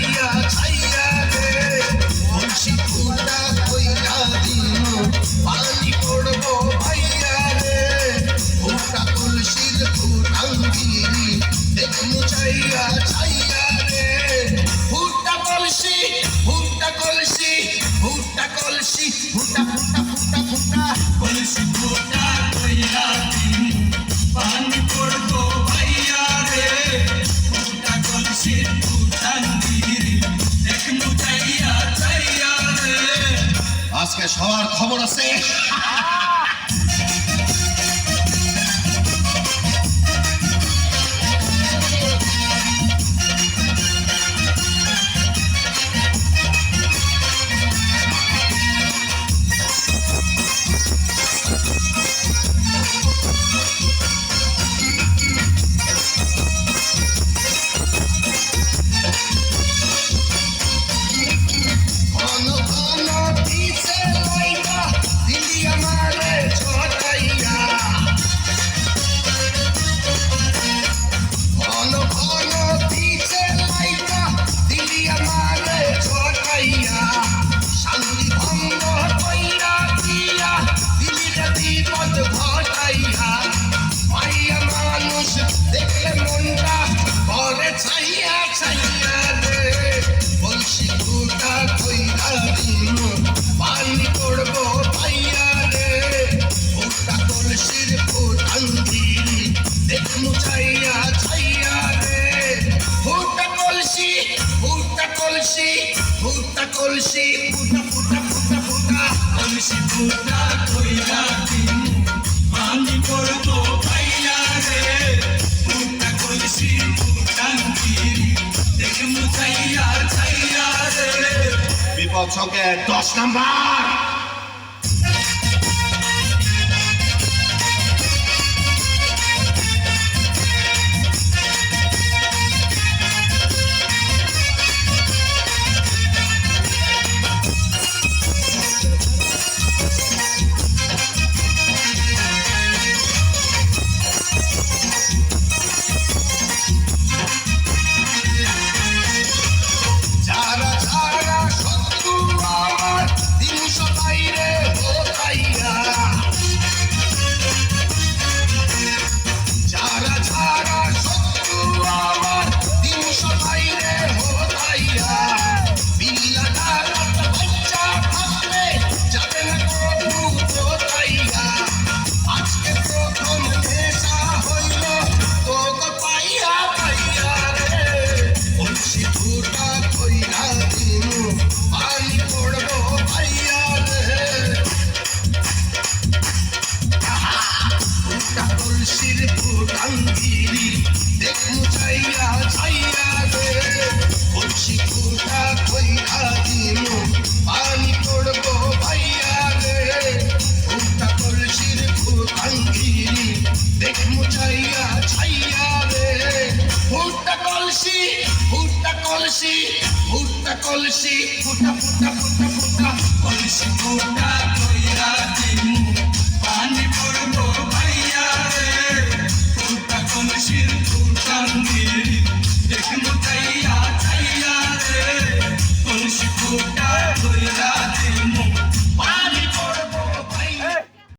ছাইয়া ছাইয়া রে কলসি ফুটা কইরা দিন পানি পড়বো ভাইয়া রে ফুটা কলসির ফুটাঙ্গিরি দেখমু ছাইয়া ছাইয়া রে ফুটা কলসি ফুটা কলসি ফুটা কলসি ফুটা ফুটা ফুটা ফুটা কলসি ফুটা কইরা দিন পানি পড়বো ভাইয়া রে ফুটা কলসির ফুটাঙ্গিরি দেখমু ছাইয়া ছাইয়া রে আজকে সবার খবর আছে দেখলে মনটা পরে ছাইয়া ছাইয়া রে কলসি ফুটা কইরা দিন পানি পড়বো ভাইয়া রে ফুটা কলসির ফুটাঙ্গিরি দেখমু ছাইয়া ছাইয়া রে ফুটা কলসি ফুটা কলসি ফুটা কলসি ফুটা ফুটা ফুটা ফুটা কলসি ফুটা কইরা দিন পানি পড়বো ভাইয়া রে ফুটা কলসি ফুটাঙ্গিরি দেখমু ছাইয়া ছাইয়া রে বিপদ সঙ্গে 10 নাম্বার দেখমু ছাইয়া ছাইয়া রে কলসি ফুটা কইরা দিন পানি পড়বো ভাইয়া রে ফুটা কলসির ফুটাঙ্গিরি দেখমু ছাইয়া ছাইয়া রে ফুটা কলসি ফুটা কলসি ফুটা কলসি ফুটা ফুটা ফুটা